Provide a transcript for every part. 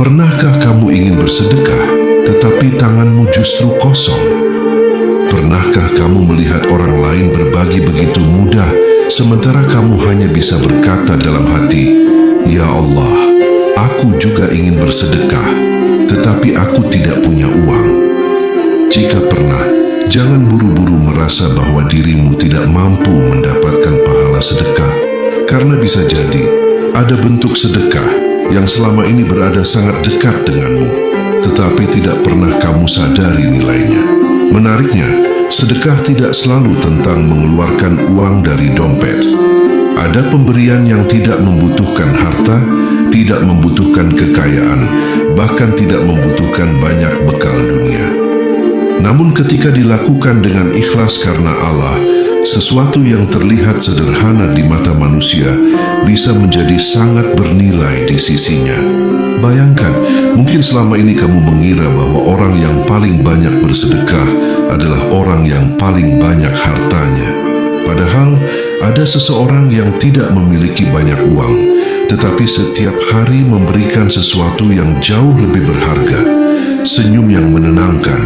Pernahkah kamu ingin bersedekah, tetapi tanganmu justru kosong? Pernahkah kamu melihat orang lain berbagi begitu mudah, sementara kamu hanya bisa berkata dalam hati, "Ya Allah, aku juga ingin bersedekah, tetapi aku tidak punya uang." Jika pernah, jangan buru-buru merasa bahwa dirimu tidak mampu mendapatkan pahala sedekah, karena bisa jadi ada bentuk sedekah yang selama ini berada sangat dekat denganmu, tetapi tidak pernah kamu sadari nilainya. Menariknya, sedekah tidak selalu tentang mengeluarkan uang dari dompet. Ada pemberian yang tidak membutuhkan harta, tidak membutuhkan kekayaan, bahkan tidak membutuhkan banyak bekal dunia. Namun ketika dilakukan dengan ikhlas karena Allah, sesuatu yang terlihat sederhana di mata manusia bisa menjadi sangat bernilai di sisinya. Bayangkan, mungkin selama ini kamu mengira bahwa orang yang paling banyak bersedekah adalah orang yang paling banyak hartanya. Padahal, ada seseorang yang tidak memiliki banyak uang, tetapi setiap hari memberikan sesuatu yang jauh lebih berharga. Senyum yang menenangkan,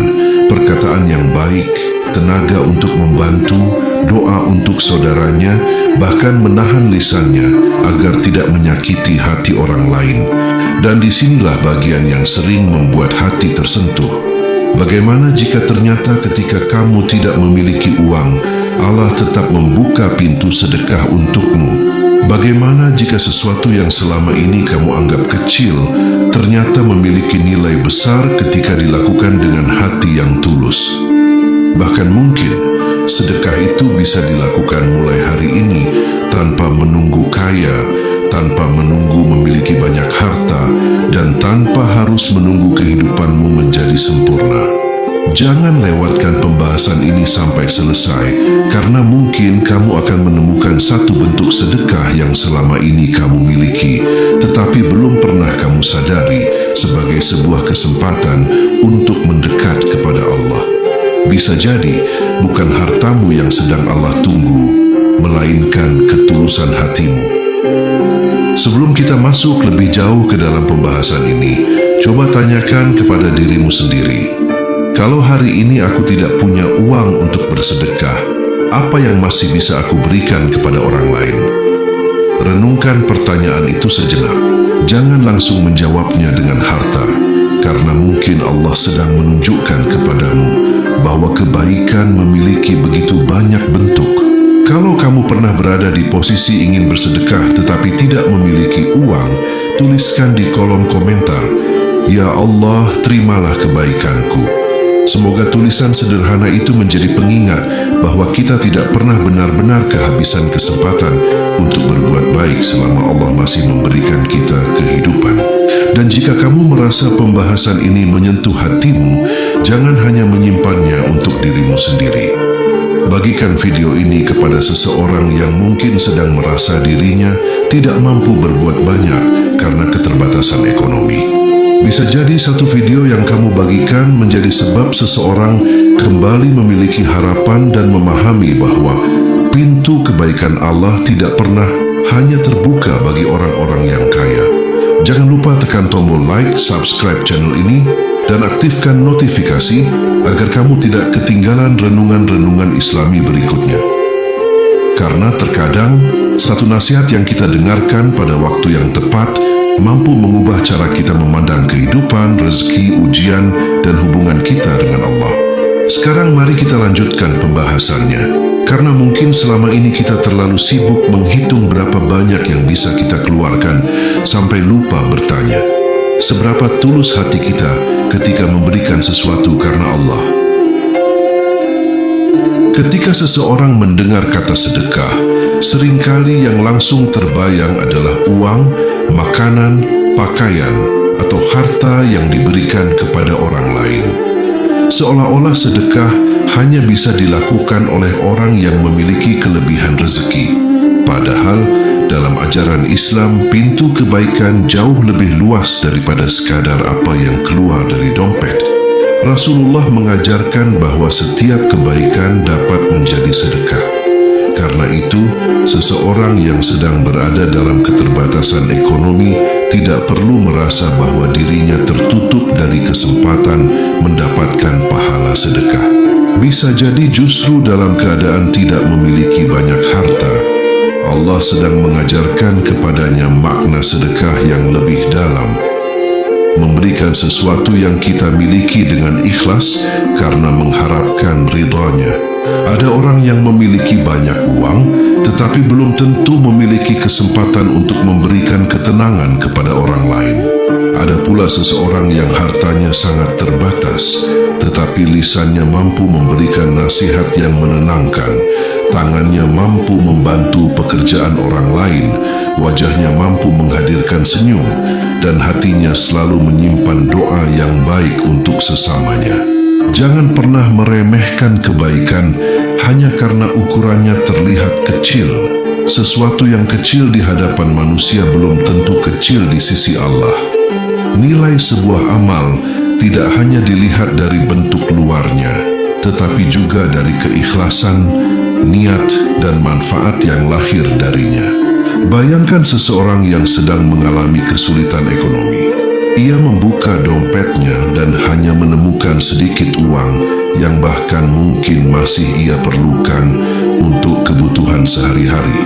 perkataan yang baik, tenaga untuk membantu, doa untuk saudaranya, bahkan menahan lisannya agar tidak menyakiti hati orang lain. Dan disinilah bagian yang sering membuat hati tersentuh. Bagaimana jika ternyata ketika kamu tidak memiliki uang, Allah tetap membuka pintu sedekah untukmu? Bagaimana jika sesuatu yang selama ini kamu anggap kecil ternyata memiliki nilai besar ketika dilakukan dengan hati yang tulus? Bahkan mungkin sedekah itu bisa dilakukan mulai hari ini tanpa menunggu kaya, tanpa menunggu memiliki banyak harta, dan tanpa harus menunggu kehidupanmu menjadi sempurna. Jangan lewatkan pembahasan ini sampai selesai, karena mungkin kamu akan menemukan satu bentuk sedekah yang selama ini kamu miliki, tetapi belum pernah kamu sadari sebagai sebuah kesempatan untuk mendekat kepada Allah. Bisa jadi, bukan hartamu yang sedang Allah tunggu, melainkan ketulusan hatimu. Sebelum kita masuk lebih jauh ke dalam pembahasan ini, coba tanyakan kepada dirimu sendiri. Kalau hari ini aku tidak punya uang untuk bersedekah, apa yang masih bisa aku berikan kepada orang lain? Renungkan pertanyaan itu sejenak. Jangan langsung menjawabnya dengan harta, karena mungkin Allah sedang menunjukkan kepadamu bahwa kebaikan memiliki begitu banyak bentuk. Kalau kamu pernah berada di posisi ingin bersedekah tetapi tidak memiliki uang, tuliskan di kolom komentar, "Ya Allah, terimalah kebaikanku." Semoga tulisan sederhana itu menjadi pengingat bahwa kita tidak pernah benar-benar kehabisan kesempatan untuk berbuat baik selama Allah masih memberikan kita kehidupan. Dan jika kamu merasa pembahasan ini menyentuh hatimu, jangan hanya menyimpannya untuk dirimu sendiri. Bagikan video ini kepada seseorang yang mungkin sedang merasa dirinya tidak mampu berbuat banyak karena keterbatasan ekonomi. Bisa jadi satu video yang kamu bagikan menjadi sebab seseorang kembali memiliki harapan dan memahami bahwa pintu kebaikan Allah tidak pernah hanya terbuka bagi orang-orang yang kaya. Jangan lupa tekan tombol like, subscribe channel ini, dan aktifkan notifikasi agar kamu tidak ketinggalan renungan-renungan Islami berikutnya. Karena terkadang, satu nasihat yang kita dengarkan pada waktu yang tepat mampu mengubah cara kita memandang kehidupan, rezeki, ujian, dan hubungan kita dengan Allah. Sekarang mari kita lanjutkan pembahasannya, karena mungkin selama ini kita terlalu sibuk menghitung berapa banyak yang bisa kita keluarkan, sampai lupa bertanya, seberapa tulus hati kita ketika memberikan sesuatu karena Allah. Ketika seseorang mendengar kata sedekah, seringkali yang langsung terbayang adalah uang, makanan, pakaian, atau harta yang diberikan kepada orang lain. Seolah-olah sedekah hanya bisa dilakukan oleh orang yang memiliki kelebihan rezeki. Padahal, dalam ajaran Islam, pintu kebaikan jauh lebih luas daripada sekadar apa yang keluar dari dompet. Rasulullah mengajarkan bahwa setiap kebaikan dapat menjadi sedekah. Karena itu, Seseorang yang sedang berada dalam keterbatasan ekonomi tidak perlu merasa bahwa dirinya tertutup dari kesempatan mendapatkan pahala sedekah. Bisa jadi justru dalam keadaan tidak memiliki banyak harta, Allah sedang mengajarkan kepadanya makna sedekah yang lebih dalam. Memberikan sesuatu yang kita miliki dengan ikhlas karena mengharapkan ridhanya. Ada orang yang memiliki banyak uang, tetapi belum tentu memiliki kesempatan untuk memberikan ketenangan kepada orang lain. Ada pula seseorang yang hartanya sangat terbatas, tetapi lisannya mampu memberikan nasihat yang menenangkan, tangannya mampu membantu pekerjaan orang lain, wajahnya mampu menghadirkan senyum, dan hatinya selalu menyimpan doa yang baik untuk sesamanya. Jangan pernah meremehkan kebaikan hanya karena ukurannya terlihat kecil. Sesuatu yang kecil di hadapan manusia belum tentu kecil di sisi Allah. Nilai sebuah amal tidak hanya dilihat dari bentuk luarnya, tetapi juga dari keikhlasan, niat, dan manfaat yang lahir darinya. Bayangkan seseorang yang sedang mengalami kesulitan ekonomi. Ia membuka dompetnya dan hanya menemukan sedikit uang yang bahkan mungkin masih ia perlukan untuk kebutuhan sehari-hari.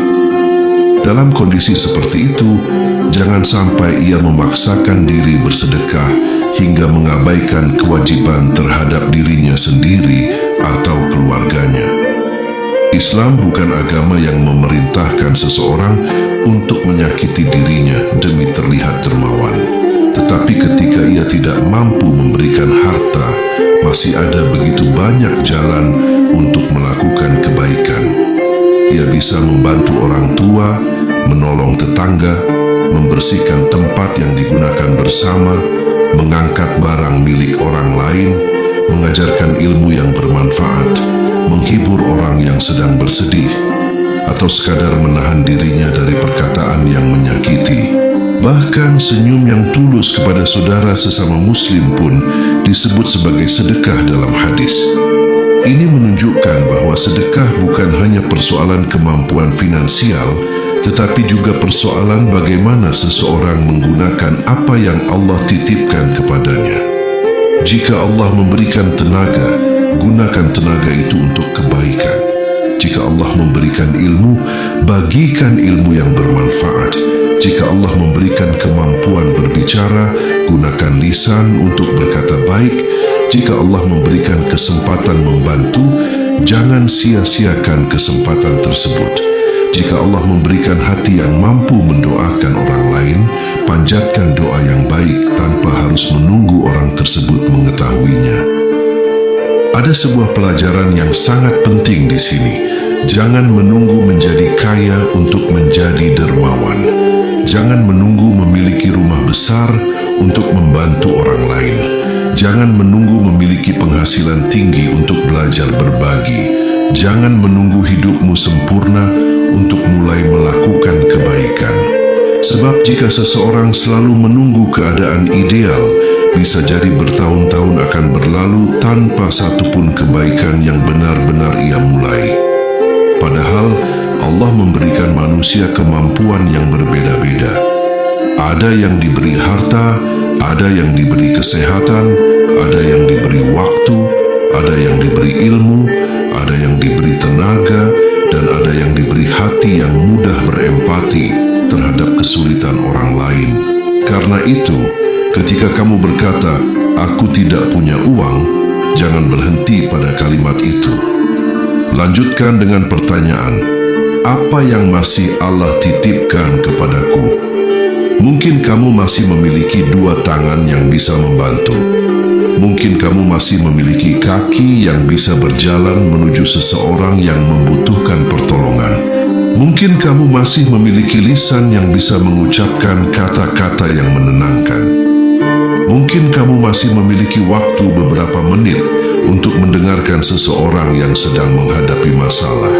Dalam kondisi seperti itu, jangan sampai ia memaksakan diri bersedekah hingga mengabaikan kewajiban terhadap dirinya sendiri atau keluarganya. Islam bukan agama yang memerintahkan seseorang untuk menyakiti dirinya demi terlihat dermawan. Tetapi ketika ia tidak mampu memberikan harta, masih ada begitu banyak jalan untuk melakukan kebaikan. Ia bisa membantu orang tua, menolong tetangga, membersihkan tempat yang digunakan bersama, mengangkat barang milik orang lain, mengajarkan ilmu yang bermanfaat, menghibur orang yang sedang bersedih, atau sekadar menahan dirinya dari perkataan yang menyakiti. Bahkan senyum yang tulus kepada saudara sesama muslim pun disebut sebagai sedekah dalam hadis. Ini menunjukkan bahwa sedekah bukan hanya persoalan kemampuan finansial, tetapi juga persoalan bagaimana seseorang menggunakan apa yang Allah titipkan kepadanya. Jika Allah memberikan tenaga, gunakan tenaga itu untuk kebaikan. Jika Allah memberikan ilmu, bagikan ilmu yang bermanfaat. Jika Allah memberikan kemampuan berbicara, gunakan lisan untuk berkata baik. Jika Allah memberikan kesempatan membantu, jangan sia-siakan kesempatan tersebut. Jika Allah memberikan hati yang mampu mendoakan orang lain, panjatkan doa yang baik tanpa harus menunggu orang tersebut mengetahuinya. Ada sebuah pelajaran yang sangat penting di sini. Jangan menunggu menjadi kaya untuk menjadi dermawan. Jangan menunggu memiliki rumah besar untuk membantu orang lain. Jangan menunggu memiliki penghasilan tinggi untuk belajar berbagi. Jangan menunggu hidupmu sempurna untuk mulai melakukan kebaikan. Sebab jika seseorang selalu menunggu keadaan ideal, bisa jadi bertahun-tahun akan berlalu tanpa satupun kebaikan yang benar-benar ia mulai. Padahal Allah memberikan manusia kemampuan yang berbeda-beda. Ada yang diberi harta, ada yang diberi kesehatan, ada yang diberi waktu, ada yang diberi ilmu, ada yang diberi tenaga, dan ada yang diberi hati yang mudah berempati terhadap kesulitan orang lain. Karena itu, ketika kamu berkata, "Aku tidak punya uang," jangan berhenti pada kalimat itu. Lanjutkan dengan pertanyaan, apa yang masih Allah titipkan kepadaku? Mungkin kamu masih memiliki 2 tangan yang bisa membantu. Mungkin kamu masih memiliki kaki yang bisa berjalan menuju seseorang yang membutuhkan pertolongan. Mungkin kamu masih memiliki lisan yang bisa mengucapkan kata-kata yang menenangkan. Mungkin kamu masih memiliki waktu beberapa menit untuk mendengarkan seseorang yang sedang menghadapi masalah.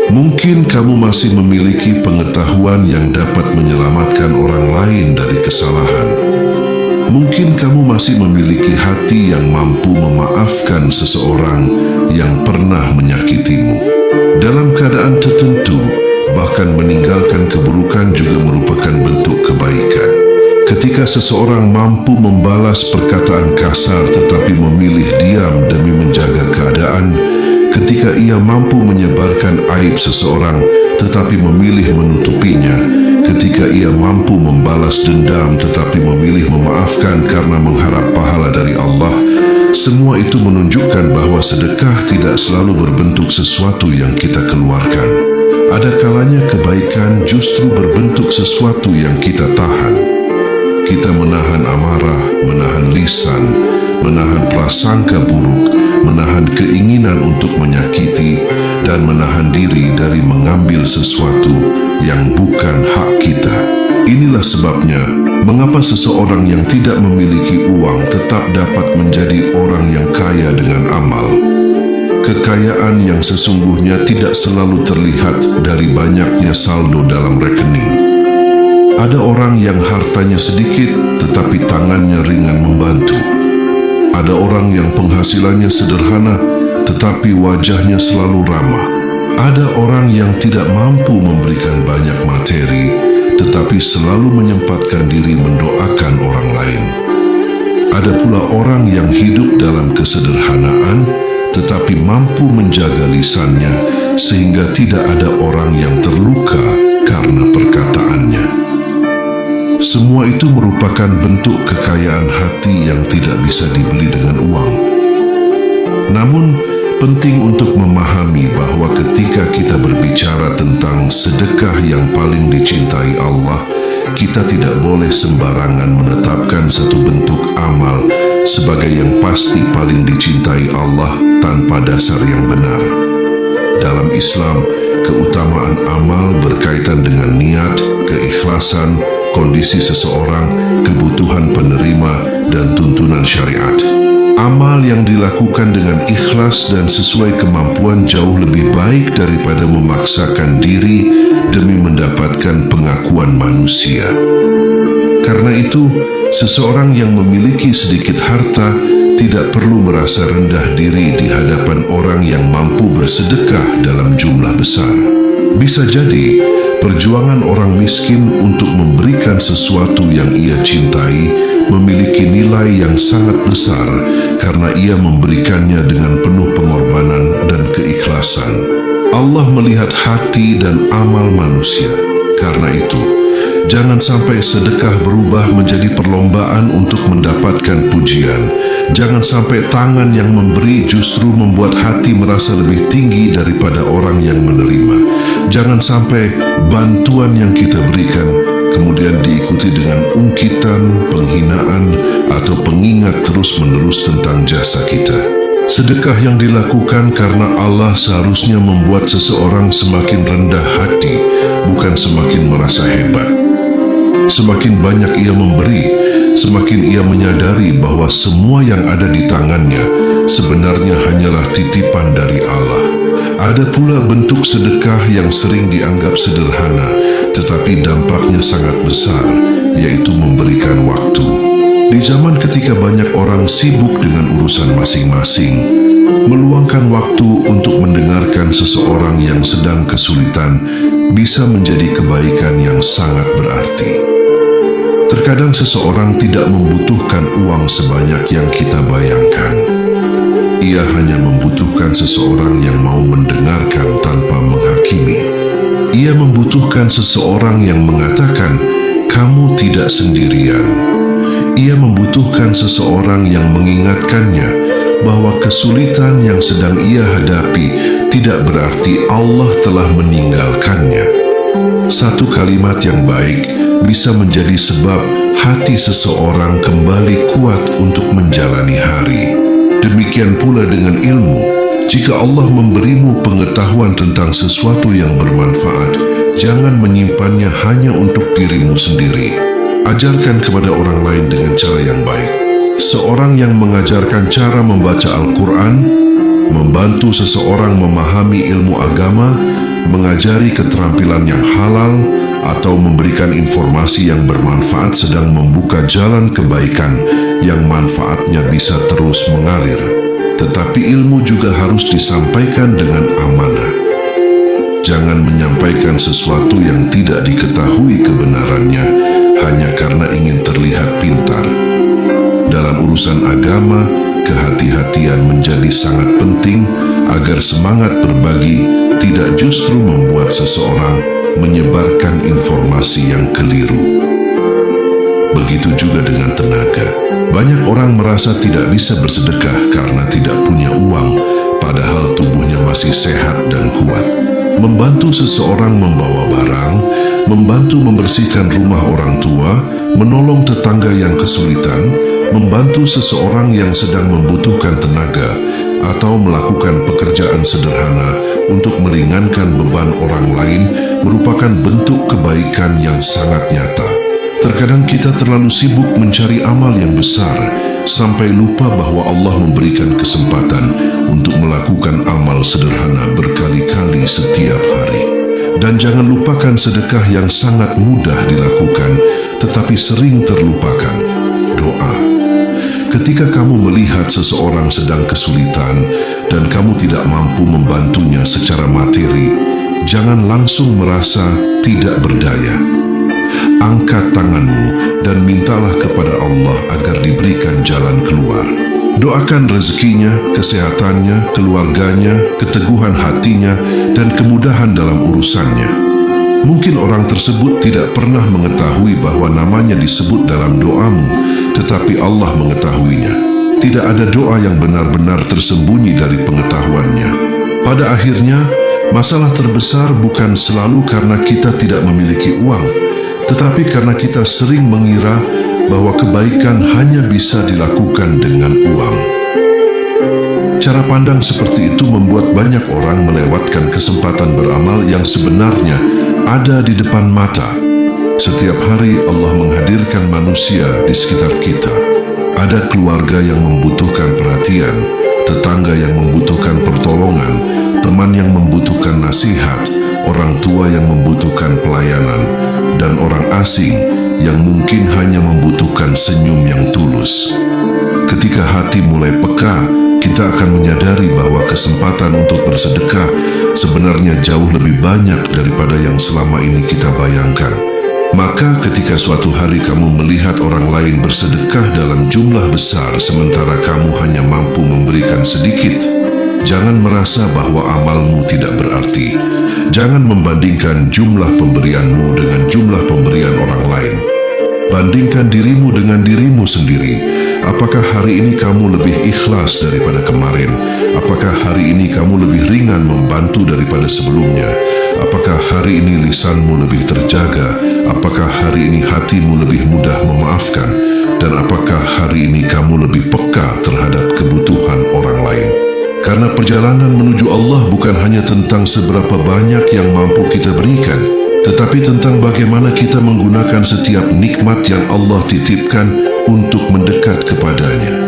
Mungkin kamu masih memiliki pengetahuan yang dapat menyelamatkan orang lain dari kesalahan. Mungkin kamu masih memiliki hati yang mampu memaafkan seseorang yang pernah menyakitimu. Dalam keadaan tertentu, bahkan Ketika seseorang mampu membalas perkataan kasar tetapi memilih diam demi menjaga keadaan, ketika ia mampu menyebarkan aib seseorang tetapi memilih menutupinya, ketika ia mampu membalas dendam tetapi memilih memaafkan karena mengharap pahala dari Allah, semua itu menunjukkan bahwa sedekah tidak selalu berbentuk sesuatu yang kita keluarkan. Ada kalanya kebaikan justru berbentuk sesuatu yang kita tahan. Kita menahan amarah, menahan lisan, menahan prasangka buruk, menahan keinginan untuk menyakiti, dan menahan diri dari mengambil sesuatu yang bukan hak kita. Inilah sebabnya, mengapa seseorang yang tidak memiliki uang tetap dapat menjadi orang yang kaya dengan amal. Kekayaan yang sesungguhnya tidak selalu terlihat dari banyaknya saldo dalam rekening. Ada orang yang hartanya sedikit tetapi tangannya ringan membantu. Ada orang yang penghasilannya sederhana tetapi wajahnya selalu ramah. Ada orang yang tidak mampu memberikan banyak materi tetapi selalu menyempatkan diri mendoakan orang lain. Ada pula orang yang hidup dalam kesederhanaan tetapi mampu menjaga lisannya sehingga tidak ada orang yang terluka karena perkataannya. Semua itu merupakan bentuk kekayaan hati yang tidak bisa dibeli dengan uang. Namun, penting untuk memahami bahwa ketika kita berbicara tentang sedekah yang paling dicintai Allah, kita tidak boleh sembarangan menetapkan satu bentuk amal sebagai yang pasti paling dicintai Allah tanpa dasar yang benar. Dalam Islam, keutamaan amal berkaitan dengan niat, keikhlasan, kondisi seseorang, kebutuhan penerima, dan tuntunan syariat. Amal yang dilakukan dengan ikhlas dan sesuai kemampuan jauh lebih baik daripada memaksakan diri demi mendapatkan pengakuan manusia. Karena itu, seseorang yang memiliki sedikit harta tidak perlu merasa rendah diri di hadapan orang yang mampu bersedekah dalam jumlah besar. Bisa jadi, perjuangan orang miskin untuk memberikan sesuatu yang ia cintai memiliki nilai yang sangat besar karena ia memberikannya dengan penuh pengorbanan dan keikhlasan. Allah melihat hati dan amal manusia. Karena itu, jangan sampai sedekah berubah menjadi perlombaan untuk mendapatkan pujian. Jangan sampai tangan yang memberi justru membuat hati merasa lebih tinggi daripada orang yang menerima. Jangan sampai bantuan yang kita berikan kemudian diikuti dengan ungkitan, penghinaan, atau pengingat terus-menerus tentang jasa kita. Sedekah yang dilakukan karena Allah seharusnya membuat seseorang semakin rendah hati, bukan semakin merasa hebat. Semakin banyak ia memberi, semakin ia menyadari bahwa semua yang ada di tangannya sebenarnya hanyalah titipan dari Allah. Ada pula bentuk sedekah yang sering dianggap sederhana, tetapi dampaknya sangat besar, yaitu memberikan waktu. Di zaman ketika banyak orang sibuk dengan urusan masing-masing, meluangkan waktu untuk mendengarkan seseorang yang sedang kesulitan bisa menjadi kebaikan yang sangat berarti. Terkadang seseorang tidak membutuhkan uang sebanyak yang kita bayangkan. Ia hanya membutuhkan seseorang yang mau mendengarkan tanpa menghakimi. Ia membutuhkan seseorang yang mengatakan, "Kamu tidak sendirian." Ia membutuhkan seseorang yang mengingatkannya bahwa kesulitan yang sedang ia hadapi tidak berarti Allah telah meninggalkannya. Satu kalimat yang baik bisa menjadi sebab hati seseorang kembali kuat untuk menjalani hari. Demikian pula dengan ilmu. Jika Allah memberimu pengetahuan tentang sesuatu yang bermanfaat, jangan menyimpannya hanya untuk dirimu sendiri. Ajarkan kepada orang lain dengan cara yang baik. Seorang yang mengajarkan cara membaca Al-Quran, membantu seseorang memahami ilmu agama, mengajari keterampilan yang halal, atau memberikan informasi yang bermanfaat sedang membuka jalan kebaikan yang manfaatnya bisa terus mengalir. Tetapi ilmu juga harus disampaikan dengan amanah. Jangan menyampaikan sesuatu yang tidak diketahui kebenarannya hanya karena ingin terlihat pintar. Dalam urusan agama, kehati-hatian menjadi sangat penting agar semangat berbagi tidak justru membuat seseorang menyebarkan informasi yang keliru. Begitu juga dengan tenaga. Banyak orang merasa tidak bisa bersedekah karena tidak punya uang, padahal tubuhnya masih sehat dan kuat. Membantu seseorang membawa barang, membantu membersihkan rumah orang tua, menolong tetangga yang kesulitan, membantu seseorang yang sedang membutuhkan tenaga, atau melakukan pekerjaan sederhana untuk meringankan beban orang lain merupakan bentuk kebaikan yang sangat nyata. Terkadang kita terlalu sibuk mencari amal yang besar sampai lupa bahwa Allah memberikan kesempatan untuk melakukan amal sederhana berkali-kali setiap hari. Dan jangan lupakan sedekah yang sangat mudah dilakukan tetapi sering terlupakan, doa. Ketika kamu melihat seseorang sedang kesulitan dan kamu tidak mampu membantunya secara materi, jangan langsung merasa tidak berdaya. Angkat tanganmu dan mintalah kepada Allah agar diberikan jalan keluar. Doakan rezekinya, kesehatannya, keluarganya, keteguhan hatinya, dan kemudahan dalam urusannya. Mungkin orang tersebut tidak pernah mengetahui bahwa namanya disebut dalam doamu, tetapi Allah mengetahuinya. Tidak ada doa yang benar-benar tersembunyi dari pengetahuannya. Pada akhirnya, masalah terbesar bukan selalu karena kita tidak memiliki uang, tetapi karena kita sering mengira bahwa kebaikan hanya bisa dilakukan dengan uang. Cara pandang seperti itu membuat banyak orang melewatkan kesempatan beramal yang sebenarnya ada di depan mata. Setiap hari Allah menghadirkan manusia di sekitar kita. Ada keluarga yang membutuhkan perhatian, tetangga yang membutuhkan pertolongan, teman yang membutuhkan nasihat, orang tua yang membutuhkan pelayanan, dan orang asing yang mungkin hanya membutuhkan senyum yang tulus. Ketika hati mulai peka, kita akan menyadari bahwa kesempatan untuk bersedekah sebenarnya jauh lebih banyak daripada yang selama ini kita bayangkan. Maka ketika suatu hari kamu melihat orang lain bersedekah dalam jumlah besar sementara kamu hanya mampu memberikan sedikit, jangan merasa bahwa amalmu tidak berarti. Jangan membandingkan jumlah pemberianmu dengan jumlah pemberian orang lain. Bandingkan dirimu dengan dirimu sendiri. Apakah hari ini kamu lebih ikhlas daripada kemarin? Apakah hari ini kamu lebih ringan membantu daripada sebelumnya? Apakah hari ini lisanmu lebih terjaga? Apakah hari ini hatimu lebih mudah memaafkan? Dan apakah hari ini kamu lebih peka terhadap kebutuhan orang lain? Karena perjalanan menuju Allah bukan hanya tentang seberapa banyak yang mampu kita berikan, tetapi tentang bagaimana kita menggunakan setiap nikmat yang Allah titipkan untuk mendekat kepadanya.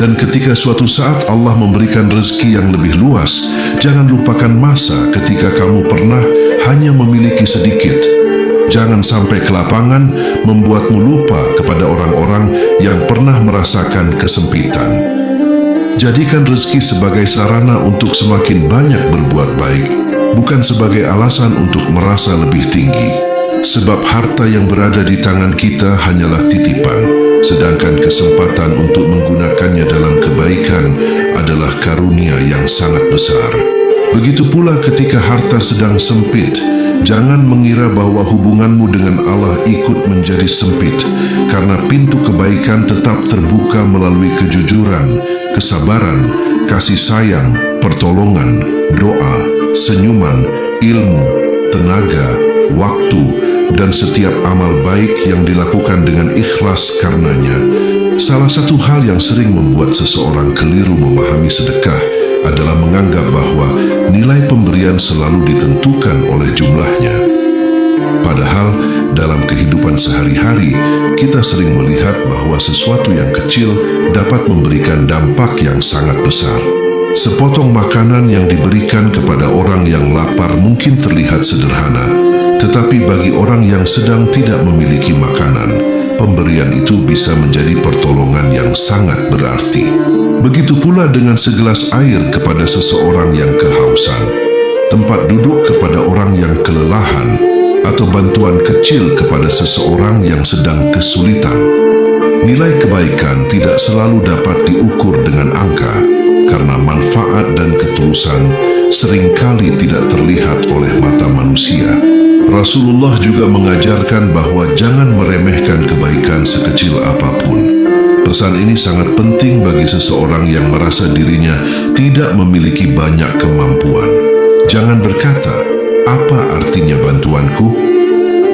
Dan ketika suatu saat Allah memberikan rezeki yang lebih luas, jangan lupakan masa ketika kamu pernah hanya memiliki sedikit. Jangan sampai kelapangan membuatmu lupa kepada orang-orang yang pernah merasakan kesempitan. Jadikan rezeki sebagai sarana untuk semakin banyak berbuat baik, bukan sebagai alasan untuk merasa lebih tinggi. Sebab harta yang berada di tangan kita hanyalah titipan, sedangkan kesempatan untuk menggunakannya dalam kebaikan adalah karunia yang sangat besar. Begitu pula ketika harta sedang sempit, jangan mengira bahwa hubunganmu dengan Allah ikut menjadi sempit, karena pintu kebaikan tetap terbuka melalui kejujuran, kesabaran, kasih sayang, pertolongan, doa, senyuman, ilmu, tenaga, waktu, dan setiap amal baik yang dilakukan dengan ikhlas karenanya. Salah satu hal yang sering membuat seseorang keliru memahami sedekah adalah menganggap bahwa nilai pemberian selalu ditentukan oleh jumlahnya. Padahal dalam kehidupan sehari-hari, kita sering melihat bahwa sesuatu yang kecil dapat memberikan dampak yang sangat besar. Sepotong makanan yang diberikan kepada orang yang lapar mungkin terlihat sederhana, tetapi bagi orang yang sedang tidak memiliki makanan, pemberian itu bisa menjadi pertolongan yang sangat berarti. Begitu pula dengan segelas air kepada seseorang yang kehausan. tempat duduk kepada orang yang kelelahan atau bantuan kecil kepada seseorang yang sedang kesulitan. Nilai kebaikan tidak selalu dapat diukur dengan angka karena manfaat dan ketulusan seringkali tidak terlihat oleh mata manusia. Rasulullah juga mengajarkan bahwa jangan meremehkan kebaikan sekecil apapun. Pesan ini sangat penting bagi seseorang yang merasa dirinya tidak memiliki banyak kemampuan. Jangan berkata, "Apa artinya bantuanku?"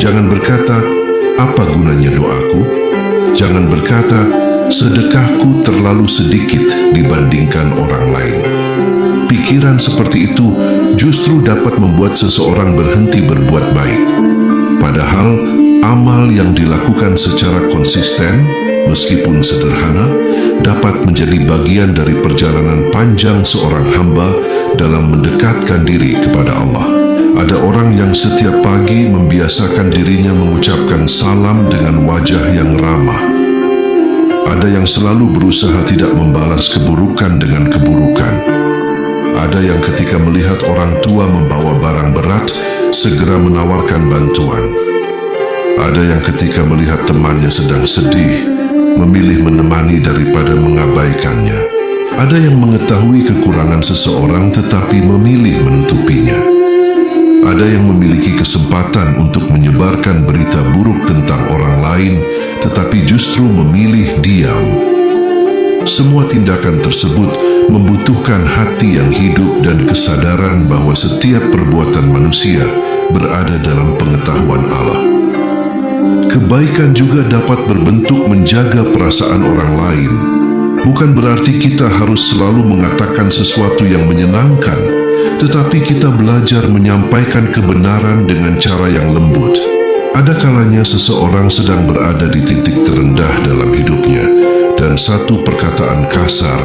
Jangan berkata, "Apa gunanya doaku?" Jangan berkata, "Sedekahku terlalu sedikit dibandingkan orang lain." Pikiran seperti itu justru dapat membuat seseorang berhenti berbuat baik. Padahal, amal yang dilakukan secara konsisten, meskipun sederhana, dapat menjadi bagian dari perjalanan panjang seorang hamba dalam mendekatkan diri kepada Allah. Ada orang yang setiap pagi membiasakan dirinya mengucapkan salam dengan wajah yang ramah. Ada yang selalu berusaha tidak membalas keburukan dengan keburukan. Ada yang ketika melihat orang tua membawa barang berat, segera menawarkan bantuan. Ada yang ketika melihat temannya sedang sedih, memilih menemani daripada mengabaikannya. Ada yang mengetahui kekurangan seseorang tetapi memilih menutupinya. Ada yang memiliki kesempatan untuk menyebarkan berita buruk tentang orang lain, tetapi justru memilih diam. Semua tindakan tersebut membutuhkan hati yang hidup dan kesadaran bahwa setiap perbuatan manusia berada dalam pengetahuan Allah. Kebaikan juga dapat berbentuk menjaga perasaan orang lain. Bukan berarti kita harus selalu mengatakan sesuatu yang menyenangkan, tetapi kita belajar menyampaikan kebenaran dengan cara yang lembut. Ada kalanya seseorang sedang berada di titik terendah dalam hidupnya, dan satu perkataan kasar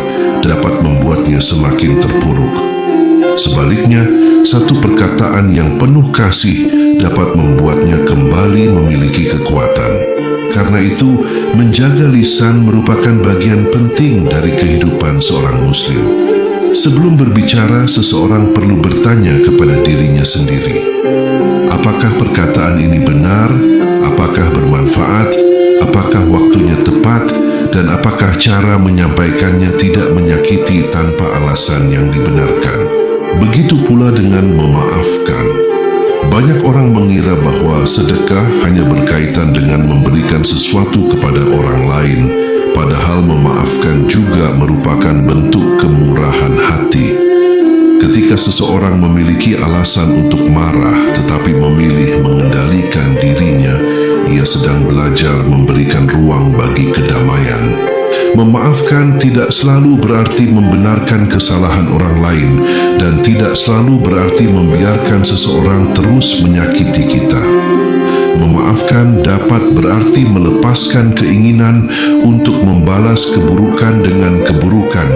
dapat membuatnya semakin terpuruk. Sebaliknya, satu perkataan yang penuh kasih dapat membuatnya kembali memiliki kekuatan. Karena itu, menjaga lisan merupakan bagian penting dari kehidupan seorang Muslim. Sebelum berbicara, seseorang perlu bertanya kepada dirinya sendiri. Apakah perkataan ini benar? Apakah bermanfaat? Apakah waktunya tepat? Dan apakah cara menyampaikannya tidak menyakiti tanpa alasan yang dibenarkan? Begitu pula dengan memaafkan. Banyak orang mengira bahwa sedekah hanya berkaitan dengan memberikan sesuatu kepada orang lain, padahal memaafkan juga merupakan bentuk kemurahan hati. Ketika seseorang memiliki alasan untuk marah tetapi memilih mengendalikan dirinya, ia sedang belajar memberikan ruang bagi kedamaian. Memaafkan tidak selalu berarti membenarkan kesalahan orang lain dan tidak selalu berarti membiarkan seseorang terus menyakiti kita. Memaafkan dapat berarti melepaskan keinginan untuk membalas keburukan dengan keburukan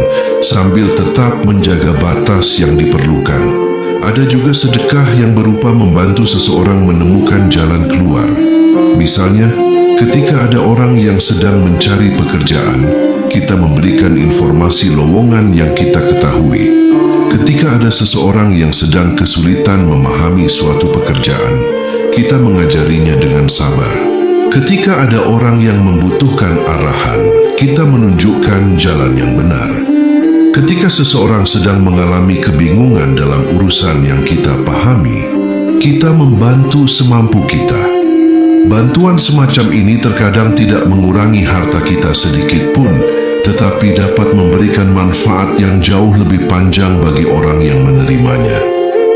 sambil tetap menjaga batas yang diperlukan. Ada juga sedekah yang berupa membantu seseorang menemukan jalan keluar. Misalnya, ketika ada orang yang sedang mencari pekerjaan, kita memberikan informasi lowongan yang kita ketahui. Ketika ada seseorang yang sedang kesulitan memahami suatu pekerjaan, kita mengajarinya dengan sabar. Ketika ada orang yang membutuhkan arahan, kita menunjukkan jalan yang benar. Ketika seseorang sedang mengalami kebingungan dalam urusan yang kita pahami, kita membantu semampu kita. Bantuan semacam ini terkadang tidak mengurangi harta kita sedikit pun, tetapi dapat memberikan manfaat yang jauh lebih panjang bagi orang yang menerimanya.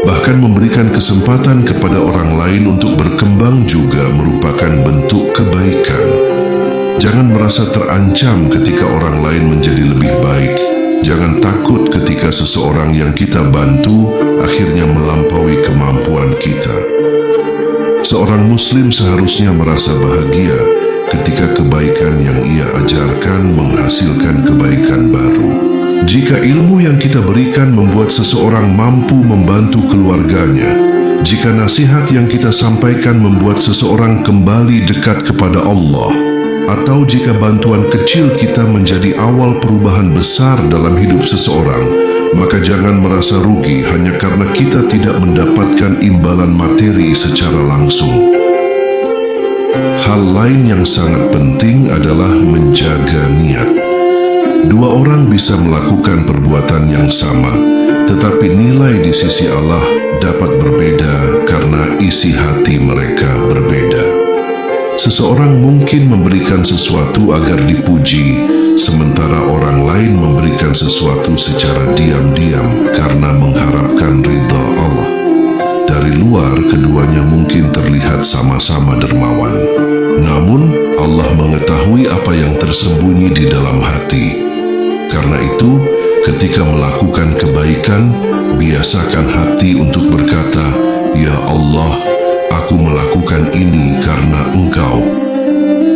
Bahkan memberikan kesempatan kepada orang lain untuk berkembang juga merupakan bentuk kebaikan. Jangan merasa terancam ketika orang lain menjadi lebih baik. Jangan takut ketika seseorang yang kita bantu akhirnya melampaui kemampuan kita. Seorang Muslim seharusnya merasa bahagia ketika kebaikan yang ia ajarkan menghasilkan kebaikan baru. Jika ilmu yang kita berikan membuat seseorang mampu membantu keluarganya, jika nasihat yang kita sampaikan membuat seseorang kembali dekat kepada Allah, atau jika bantuan kecil kita menjadi awal perubahan besar dalam hidup seseorang, maka jangan merasa rugi hanya karena kita tidak mendapatkan imbalan materi secara langsung. Hal lain yang sangat penting adalah menjaga niat. Dua orang bisa melakukan perbuatan yang sama, tetapi nilai di sisi Allah dapat berbeda karena isi hati mereka berbeda. Seseorang mungkin memberikan sesuatu agar dipuji, sementara orang lain memberikan sesuatu secara diam-diam karena mengharapkan ridha Allah. Dari luar, keduanya mungkin terlihat sama-sama dermawan. Namun, Allah mengetahui apa yang tersembunyi di dalam hati. Karena itu, ketika melakukan kebaikan, biasakan hati untuk berkata, "Ya Allah, aku melakukan ini karena Engkau."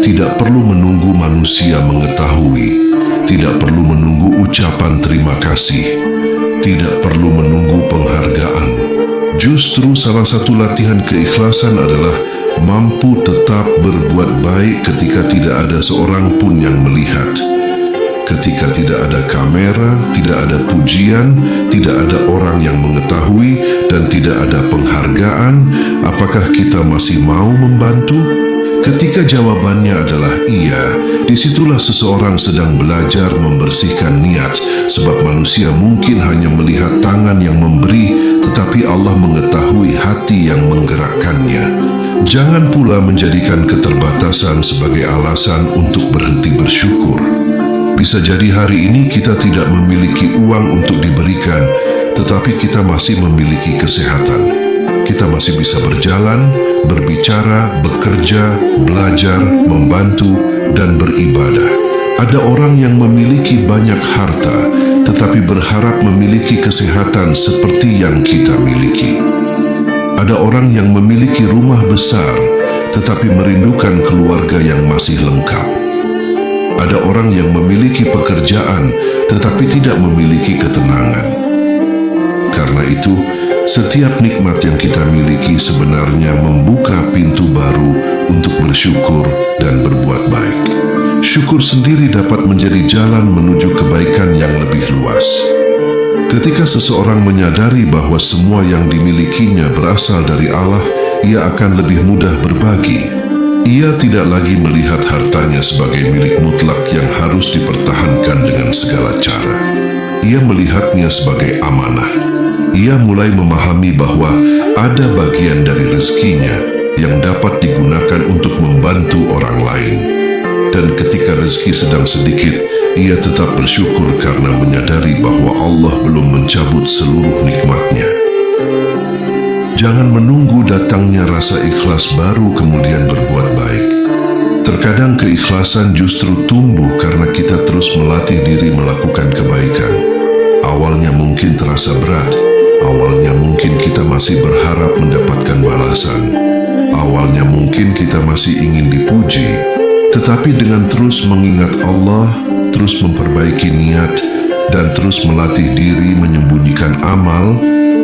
Tidak perlu menunggu manusia mengetahui, tidak perlu menunggu ucapan terima kasih, tidak perlu menunggu penghargaan. Justru salah satu latihan keikhlasan adalah mampu tetap berbuat baik ketika tidak ada seorang pun yang melihat. Ketika tidak ada kamera, tidak ada pujian, tidak ada orang yang mengetahui, dan tidak ada penghargaan, apakah kita masih mau membantu? Ketika jawabannya adalah iya, disitulah seseorang sedang belajar membersihkan niat, sebab manusia mungkin hanya melihat tangan yang memberi, tetapi Allah mengetahui hati yang menggerakkannya. Jangan pula menjadikan keterbatasan sebagai alasan untuk berhenti bersyukur. Bisa jadi hari ini kita tidak memiliki uang untuk diberikan, tetapi kita masih memiliki kesehatan. Kita masih bisa berjalan, berbicara, bekerja, belajar, membantu, dan beribadah. Ada orang yang memiliki banyak harta, tetapi berharap memiliki kesehatan seperti yang kita miliki. Ada orang yang memiliki rumah besar, tetapi merindukan keluarga yang masih lengkap. Ada orang yang memiliki pekerjaan tetapi tidak memiliki ketenangan. Karena itu, setiap nikmat yang kita miliki sebenarnya membuka pintu baru untuk bersyukur dan berbuat baik. Syukur sendiri dapat menjadi jalan menuju kebaikan yang lebih luas. Ketika seseorang menyadari bahwa semua yang dimilikinya berasal dari Allah, ia akan lebih mudah berbagi. Ia tidak lagi melihat hartanya sebagai milik mutlak yang harus dipertahankan dengan segala cara. Ia melihatnya sebagai amanah. Ia mulai memahami bahwa ada bagian dari rezekinya yang dapat digunakan untuk membantu orang lain. Dan ketika rezeki sedang sedikit, ia tetap bersyukur karena menyadari bahwa Allah belum mencabut seluruh nikmatnya. Jangan menunggu datangnya rasa ikhlas baru kemudian berbuat baik. Terkadang keikhlasan justru tumbuh karena kita terus melatih diri melakukan kebaikan. Awalnya mungkin terasa berat, awalnya mungkin kita masih berharap mendapatkan balasan, awalnya mungkin kita masih ingin dipuji, tetapi dengan terus mengingat Allah, terus memperbaiki niat, dan terus melatih diri menyembunyikan amal,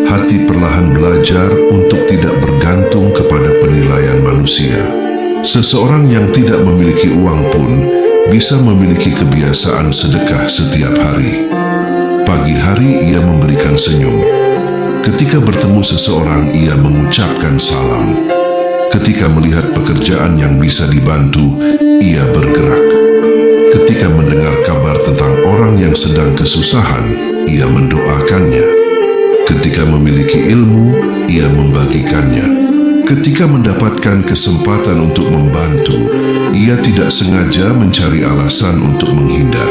hati perlahan belajar untuk tidak bergantung kepada penilaian manusia. Seseorang yang tidak memiliki uang pun bisa memiliki kebiasaan sedekah setiap hari. Pagi hari ia memberikan senyum. Ketika bertemu seseorang, ia mengucapkan salam. Ketika melihat pekerjaan yang bisa dibantu, ia bergerak. Ketika mendengar kabar tentang orang yang sedang kesusahan, ia mendoakannya. Ketika memiliki ilmu, ia membagikannya. Ketika mendapatkan kesempatan untuk membantu, ia tidak sengaja mencari alasan untuk menghindar.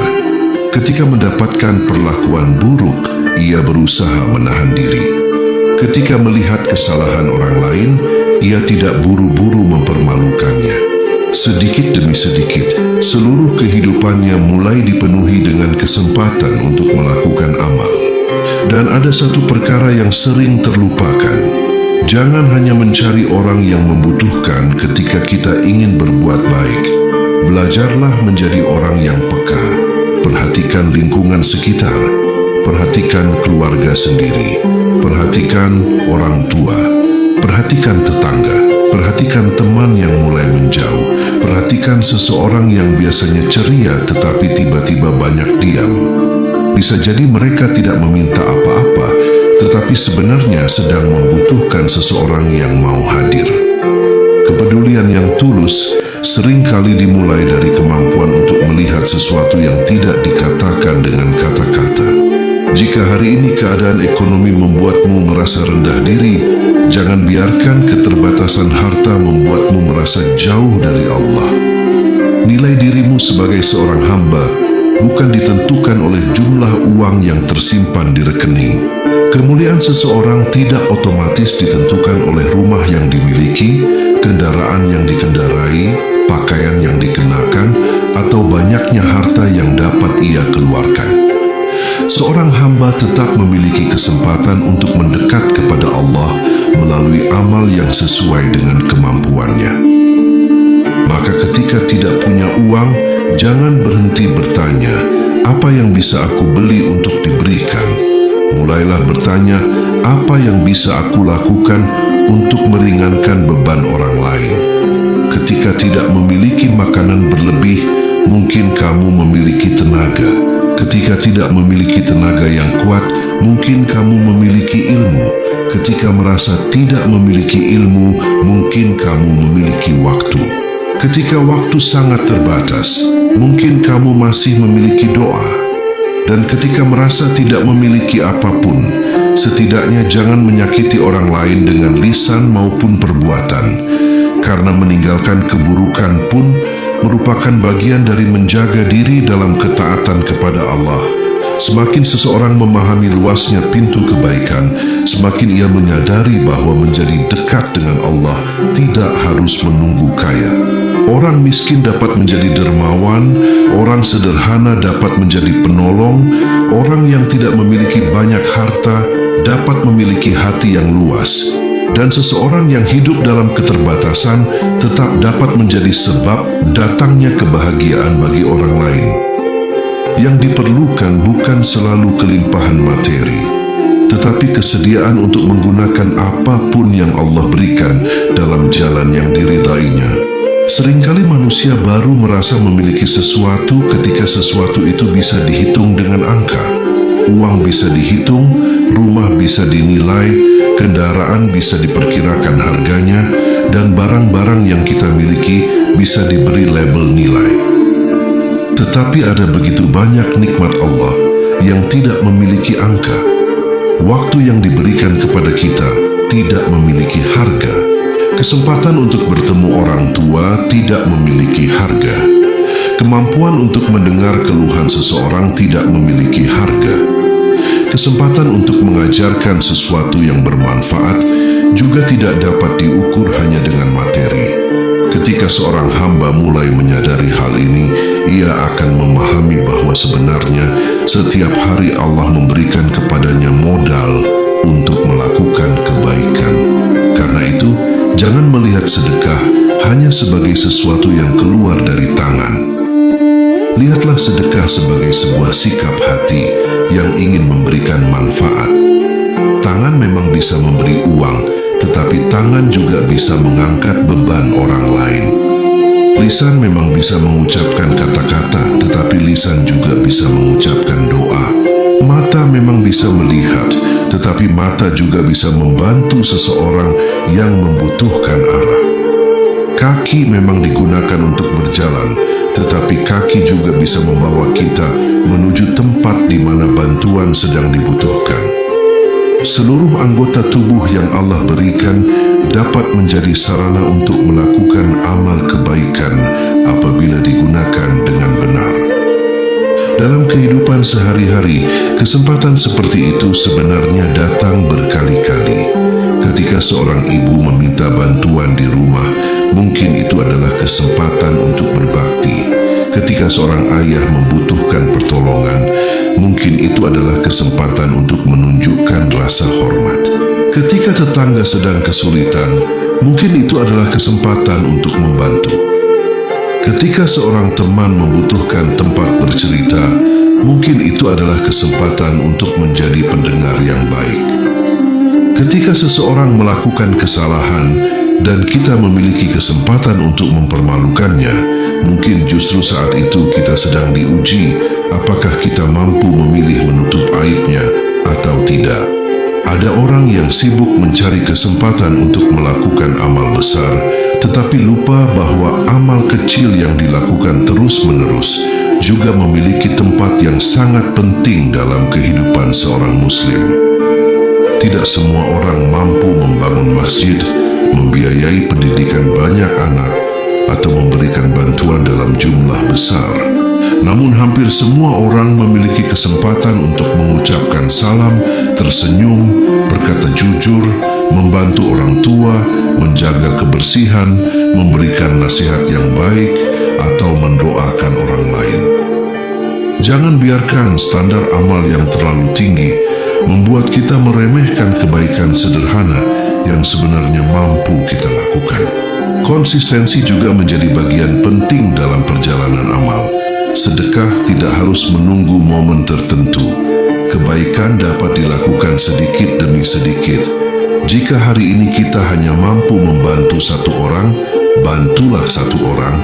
Ketika mendapatkan perlakuan buruk, ia berusaha menahan diri. Ketika melihat kesalahan orang lain, ia tidak buru-buru mempermalukannya. Sedikit demi sedikit, seluruh kehidupannya mulai dipenuhi dengan kesempatan untuk melakukan amal. Dan ada satu perkara yang sering terlupakan. Jangan hanya mencari orang yang membutuhkan ketika kita ingin berbuat baik. Belajarlah menjadi orang yang peka. Perhatikan lingkungan sekitar. Perhatikan keluarga sendiri. Perhatikan orang tua. Perhatikan tetangga. Perhatikan teman yang mulai menjauh. Perhatikan seseorang yang biasanya ceria tetapi tiba-tiba banyak diam. Bisa jadi mereka tidak meminta apa-apa, tetapi sebenarnya sedang membutuhkan seseorang yang mau hadir. Kepedulian yang tulus seringkali dimulai dari kemampuan untuk melihat sesuatu yang tidak dikatakan dengan kata-kata. Jika hari ini keadaan ekonomi membuatmu merasa rendah diri, jangan biarkan keterbatasan harta membuatmu merasa jauh dari Allah. Nilai dirimu sebagai seorang hamba bukan ditentukan oleh jumlah uang yang tersimpan di rekening. Kemuliaan seseorang tidak otomatis ditentukan oleh rumah yang dimiliki, kendaraan yang dikendarai, pakaian yang dikenakan, atau banyaknya harta yang dapat ia keluarkan. Seorang hamba tetap memiliki kesempatan untuk mendekat kepada Allah melalui amal yang sesuai dengan kemampuannya. Maka ketika tidak punya uang, jangan berhenti bertanya, apa yang bisa aku beli untuk diberikan? Mulailah bertanya, apa yang bisa aku lakukan untuk meringankan beban orang lain? Ketika tidak memiliki makanan berlebih, mungkin kamu memiliki tenaga. Ketika tidak memiliki tenaga yang kuat, mungkin kamu memiliki ilmu. Ketika merasa tidak memiliki ilmu, mungkin kamu memiliki waktu. Ketika waktu sangat terbatas, mungkin kamu masih memiliki doa. Dan ketika merasa tidak memiliki apapun, setidaknya jangan menyakiti orang lain dengan lisan maupun perbuatan, karena meninggalkan keburukan pun merupakan bagian dari menjaga diri dalam ketaatan kepada Allah. Semakin seseorang memahami luasnya pintu kebaikan, semakin ia menyadari bahwa menjadi dekat dengan Allah tidak harus menunggu kaya. Orang miskin dapat menjadi dermawan, orang sederhana dapat menjadi penolong, orang yang tidak memiliki banyak harta dapat memiliki hati yang luas. Dan seseorang yang hidup dalam keterbatasan tetap dapat menjadi sebab datangnya kebahagiaan bagi orang lain. Yang diperlukan bukan selalu kelimpahan materi, tetapi kesediaan untuk menggunakan apapun yang Allah berikan dalam jalan yang diridainya. Seringkali manusia baru merasa memiliki sesuatu ketika sesuatu itu bisa dihitung dengan angka. Uang bisa dihitung, rumah bisa dinilai, kendaraan bisa diperkirakan harganya, dan barang-barang yang kita miliki bisa diberi label nilai. Tetapi ada begitu banyak nikmat Allah yang tidak memiliki angka. Waktu yang diberikan kepada kita tidak memiliki harga. Kesempatan untuk bertemu orang tua tidak memiliki harga. Kemampuan untuk mendengar keluhan seseorang tidak memiliki harga. Kesempatan untuk mengajarkan sesuatu yang bermanfaat juga tidak dapat diukur hanya dengan materi. Ketika seorang hamba mulai menyadari hal ini, ia akan memahami bahwa sebenarnya setiap hari Allah memberikan kepadanya modal untuk melakukan kebaikan. Karena itu, jangan melihat sedekah hanya sebagai sesuatu yang keluar dari tangan. Lihatlah sedekah sebagai sebuah sikap hati yang ingin memberikan manfaat. Tangan memang bisa memberi uang, tetapi tangan juga bisa mengangkat beban orang lain. Lisan memang bisa mengucapkan kata-kata, tetapi lisan juga bisa mengucapkan doa. Mata memang bisa melihat, tetapi mata juga bisa membantu seseorang yang membutuhkan arah. Kaki memang digunakan untuk berjalan, tetapi kaki juga bisa membawa kita menuju tempat di mana bantuan sedang dibutuhkan. Seluruh anggota tubuh yang Allah berikan dapat menjadi sarana untuk melakukan amal kebaikan apabila digunakan dengan benar. Dalam kehidupan sehari-hari, kesempatan seperti itu sebenarnya datang berkali-kali. Ketika seorang ibu meminta bantuan di rumah, mungkin itu adalah kesempatan untuk berbakti. Ketika seorang ayah membutuhkan pertolongan, mungkin itu adalah kesempatan untuk menunjukkan rasa hormat. Ketika tetangga sedang kesulitan, mungkin itu adalah kesempatan untuk membantu. Ketika seorang teman membutuhkan tempat bercerita, mungkin itu adalah kesempatan untuk menjadi pendengar yang baik. Ketika seseorang melakukan kesalahan dan kita memiliki kesempatan untuk mempermalukannya, mungkin justru saat itu kita sedang diuji apakah kita mampu memilih menutup aibnya atau tidak. Ada orang yang sibuk mencari kesempatan untuk melakukan amal besar, tetapi lupa bahwa amal kecil yang dilakukan terus-menerus juga memiliki tempat yang sangat penting dalam kehidupan seorang Muslim. Tidak semua orang mampu membangun masjid, membiayai pendidikan banyak anak, atau memberikan bantuan dalam jumlah besar. Namun hampir semua orang memiliki kesempatan untuk mengucapkan salam, tersenyum, berkata jujur, membantu orang tua, menjaga kebersihan, memberikan nasihat yang baik, atau mendoakan orang lain. Jangan biarkan standar amal yang terlalu tinggi membuat kita meremehkan kebaikan sederhana yang sebenarnya mampu kita lakukan. Konsistensi juga menjadi bagian penting dalam perjalanan amal. Sedekah tidak harus menunggu momen tertentu. Kebaikan dapat dilakukan sedikit demi sedikit. Jika hari ini kita hanya mampu membantu satu orang, bantulah satu orang.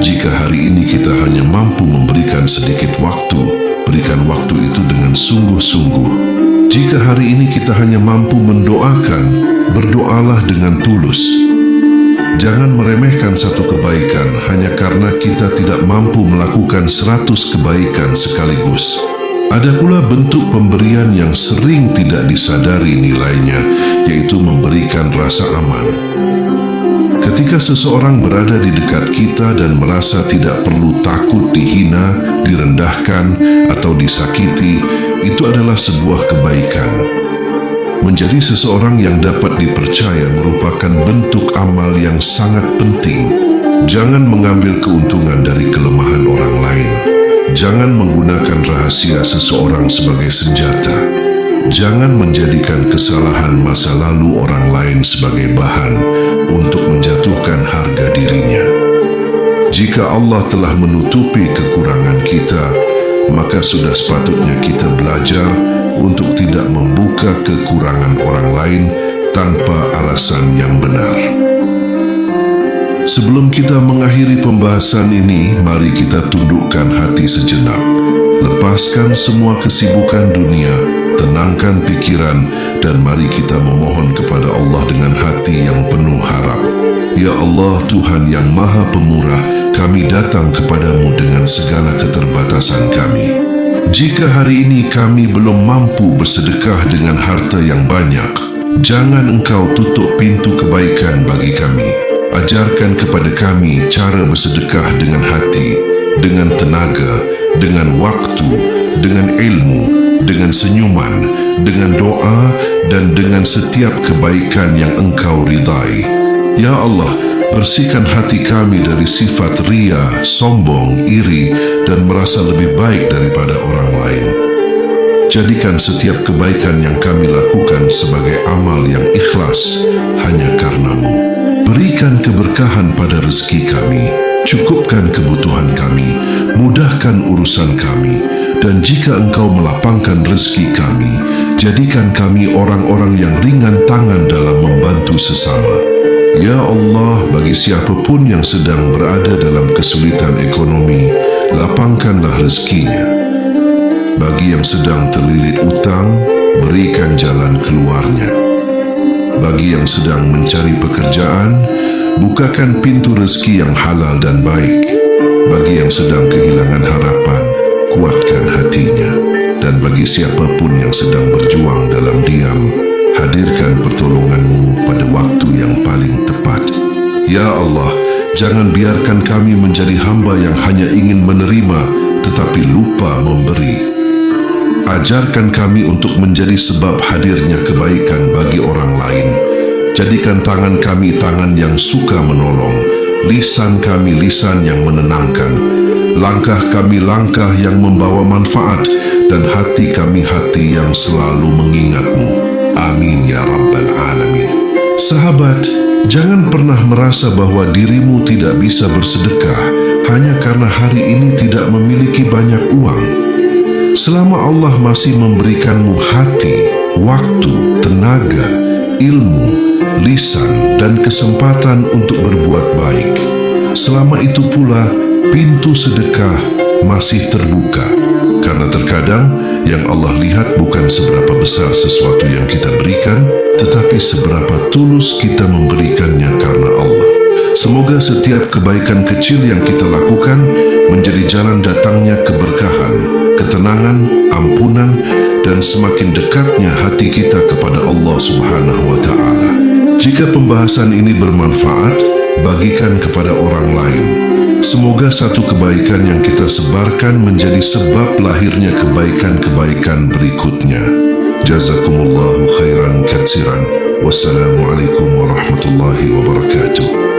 Jika hari ini kita hanya mampu memberikan sedikit waktu, berikan waktu itu dengan sungguh-sungguh. Jika hari ini kita hanya mampu mendoakan, berdoalah dengan tulus. Jangan meremehkan satu kebaikan hanya karena kita tidak mampu melakukan 100 kebaikan sekaligus. Ada pula bentuk pemberian yang sering tidak disadari nilainya, yaitu memberikan rasa aman. Ketika seseorang berada di dekat kita dan merasa tidak perlu takut dihina, direndahkan, atau disakiti, itu adalah sebuah kebaikan. Menjadi seseorang yang dapat dipercaya merupakan bentuk amal yang sangat penting. Jangan mengambil keuntungan dari kelemahan orang lain. Jangan menggunakan rahasia seseorang sebagai senjata. Jangan menjadikan kesalahan masa lalu orang lain sebagai bahan untuk menjatuhkan harga dirinya. Jika Allah telah menutupi kekurangan kita, maka sudah sepatutnya kita belajar untuk tidak membuka kekurangan orang lain tanpa alasan yang benar. Sebelum kita mengakhiri pembahasan ini, mari kita tundukkan hati sejenak. Lepaskan semua kesibukan dunia, tenangkan pikiran, dan mari kita memohon kepada Allah dengan hati yang penuh harap. Ya Allah, Tuhan yang Maha Pemurah, kami datang kepadamu dengan segala keterbatasan kami. Jika hari ini kami belum mampu bersedekah dengan harta yang banyak, jangan Engkau tutup pintu kebaikan bagi kami. Ajarkan kepada kami cara bersedekah dengan hati, dengan tenaga, dengan waktu, dengan ilmu, dengan senyuman, dengan doa, dan dengan setiap kebaikan yang Engkau ridai. Ya Allah, bersihkan hati kami dari sifat ria, sombong, iri, dan merasa lebih baik daripada orang lain. Jadikan setiap kebaikan yang kami lakukan sebagai amal yang ikhlas hanya karena-Mu. Berikan keberkahan pada rezeki kami, cukupkan kebutuhan kami, mudahkan urusan kami, dan jika Engkau melapangkan rezeki kami, jadikan kami orang-orang yang ringan tangan dalam membantu sesama. Ya Allah, bagi siapapun yang sedang berada dalam kesulitan ekonomi, lapangkanlah rezekinya. Bagi yang sedang terlilit utang, berikan jalan keluarnya. Bagi yang sedang mencari pekerjaan, bukakan pintu rezeki yang halal dan baik. Bagi yang sedang kehilangan harapan, kuatkan hatinya. Dan bagi siapapun yang sedang berjuang dalam diam, hadirkan pertolongan-Mu pada waktu yang paling tepat. Ya Allah, jangan biarkan kami menjadi hamba yang hanya ingin menerima tetapi lupa memberi. Ajarkan kami untuk menjadi sebab hadirnya kebaikan bagi orang lain. Jadikan tangan kami tangan yang suka menolong, lisan kami lisan yang menenangkan, langkah kami langkah yang membawa manfaat, dan hati kami hati yang selalu mengingat-Mu. Amin ya Rabbal Alamin. Sahabat, jangan pernah merasa bahwa dirimu tidak bisa bersedekah hanya karena hari ini tidak memiliki banyak uang. Selama Allah masih memberikanmu hati, waktu, tenaga, ilmu, lisan, dan kesempatan untuk berbuat baik, selama itu pula pintu sedekah masih terbuka. Karena terkadang yang Allah lihat bukan seberapa besar sesuatu yang kita berikan, tetapi seberapa tulus kita memberikannya karena Allah. Semoga setiap kebaikan kecil yang kita lakukan menjadi jalan datangnya keberkahan, ketenangan, ampunan, dan semakin dekatnya hati kita kepada Allah Subhanahu wa Ta'ala. Jika pembahasan ini bermanfaat, bagikan kepada orang lain. Semoga satu kebaikan yang kita sebarkan menjadi sebab lahirnya kebaikan-kebaikan berikutnya. Jazakumullahu khairan katsiran. Wassalamualaikum warahmatullahi wabarakatuh.